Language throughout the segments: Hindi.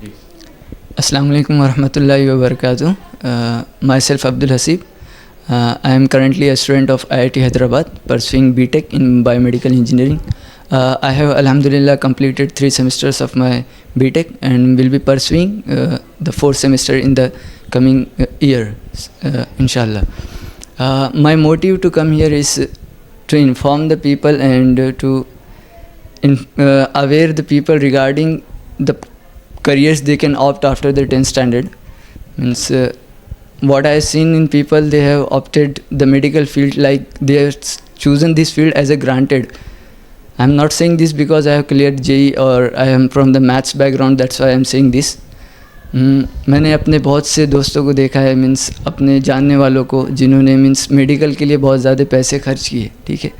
Assalamu alaikum warahmatullahi wabarakatuh. Myself Abdul Hasib. I am currently a student of IIT Hyderabad pursuing BTech in biomedical engineering. I have alhamdulillah completed 3 semesters of my BTech and will be pursuing the 4th semester in the coming year, inshallah. My motive to come here is to inform the people and to aware the people regarding the careers they can opt after the 10th standard. Means what I have seen in people, they have opted the medical field like they have chosen this field as a granted. I am not saying this because I have cleared JEE or I am from the maths background, that's why I am saying this. मैंने अपने बहुत से दोस्तों को देखा है, मीन्स अपने जानने वालों को जिन्होंने मीन्स मेडिकल के लिए बहुत ज़्यादा पैसे खर्च किए. ठीक है,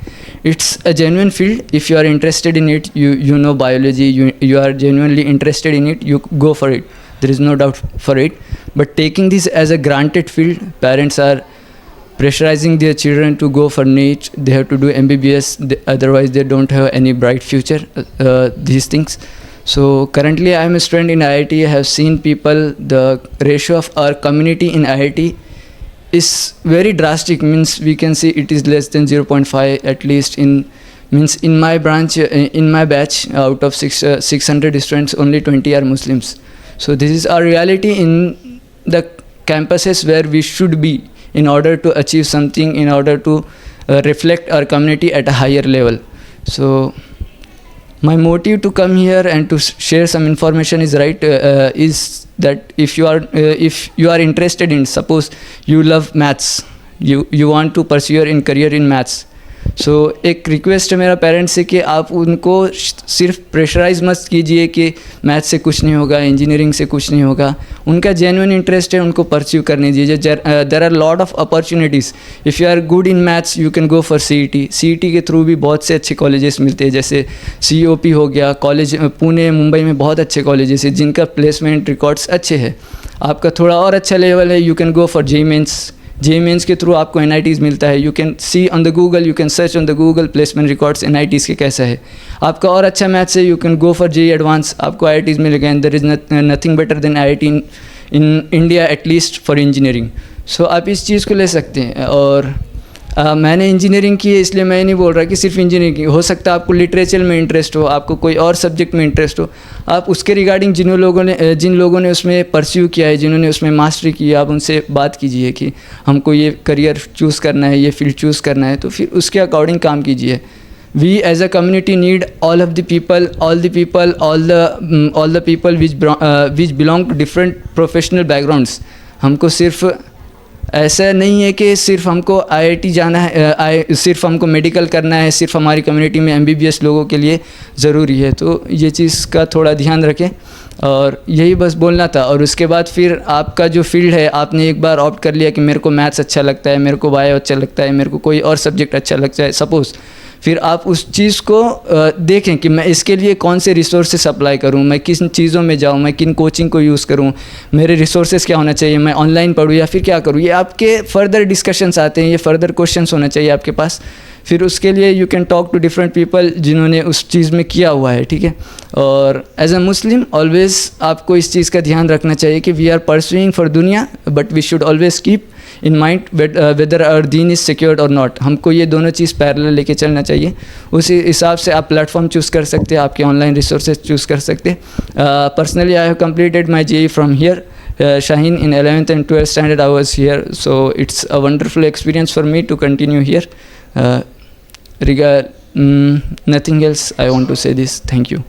it's a genuine field. If you are interested in it, you know biology, you are genuinely interested in it, you go for it. There is no doubt for it. But taking this as a granted field, parents are pressurizing their children to go for NEET. They have to do MBBS, otherwise they don't have any bright future. These things. So currently I am a student in IIT. I have seen people, the ratio of our community in IIT is very drastic. Means we can see it is less than 0.5 at least in my branch, in my batch, out of 600 students, only 20 are Muslims. So this is our reality in the campuses where we should be in order to achieve something, in order to reflect our community at a higher level. So my motive to come here and to share some information is is that if you are interested in, suppose you love maths, you want to pursue your career in maths. सो एक रिक्वेस्ट है मेरा पेरेंट्स से कि आप उनको सिर्फ प्रेशराइज मत कीजिए कि मैथ्स से कुछ नहीं होगा, इंजीनियरिंग से कुछ नहीं होगा. उनका जेन्युइन इंटरेस्ट है, उनको परस्यू करने दीजिए. There are lot of opportunities. If you are good in maths you can go for CET. CET के थ्रू भी बहुत से अच्छे कॉलेजेस मिलते हैं, जैसे COP हो गया कॉलेज, पुणे मुंबई में बहुत अच्छे कॉलेजेस हैं जिनका प्लेसमेंट रिकॉर्ड्स अच्छे हैं. आपका थोड़ा और अच्छा लेवल है, you can go for JEE Mains के थ्रू आपको NITs मिलता है. You can see on the Google, you can search on the Google placement records NITs के कैसा है. आपका और अच्छा मैथ्स है, you can go for JEE advance, आपको IITs मिलेगा. And there is nothing better than IIT in India at least for engineering. So आप इस चीज़ को ले सकते हैं. और मैंने इंजीनियरिंग की है, इसलिए मैं नहीं बोल रहा कि सिर्फ इंजीनियरिंग की. हो सकता है आपको लिटरेचर में इंटरेस्ट हो, आपको कोई और सब्जेक्ट में इंटरेस्ट हो, आप उसके रिगार्डिंग जिन लोगों ने उसमें परस्यू किया है, जिन्होंने उसमें मास्टरी की है, आप उनसे बात कीजिए कि हमको ये करियर चूज़ करना है, ये फील्ड चूज़ करना है, तो फिर उसके अकॉर्डिंग काम कीजिए. We as a community need all the people which belong to different professional backgrounds. हमको सिर्फ ऐसा नहीं है कि सिर्फ हमको IIT जाना है, सिर्फ हमको मेडिकल करना है, सिर्फ हमारी कम्युनिटी में MBBS लोगों के लिए ज़रूरी है. तो ये चीज़ का थोड़ा ध्यान रखें. और यही बस बोलना था. और उसके बाद फिर आपका जो फील्ड है, आपने एक बार ऑप्ट कर लिया कि मेरे को मैथ्स अच्छा लगता है, मेरे को बायो अच्छा लगता है, मेरे को कोई और सब्जेक्ट अच्छा लगता है सपोज़, फिर आप उस चीज़ को देखें कि मैं इसके लिए कौन से रिसोर्सेस अप्लाई करूं, मैं किन चीज़ों में जाऊं, मैं किन कोचिंग को यूज़ करूं, मेरे रिसोर्सेस क्या होना चाहिए, मैं ऑनलाइन पढूं या फिर क्या करूं. ये आपके फर्दर डिस्कशंस आते हैं, ये फर्दर क्वेश्चंस होना चाहिए आपके पास. फिर उसके लिए you can talk to different people जिन्होंने उस चीज़ में किया हुआ है. ठीक है. और एज अ मुस्लिम ऑलवेज़ आपको इस चीज़ का ध्यान रखना चाहिए कि वी आर परस्यूइंग फॉर दुनिया, but we should always keep in mind whether our दीन इज़ सिक्योर्ड और नॉट. हमको ये दोनों चीज़ पैरेलल लेके चलना चाहिए. उसी हिसाब से आप प्लेटफॉर्म चूज़ कर सकते हैं, आपके ऑनलाइन रिसोर्सेज चूज़ कर सकते हैं. Personally I have completed my JEE from here Shaheen. In 11th and 12th standard I was here, so it's a wonderful experience for me to continue here. Nothing else I want to say this. Thank you.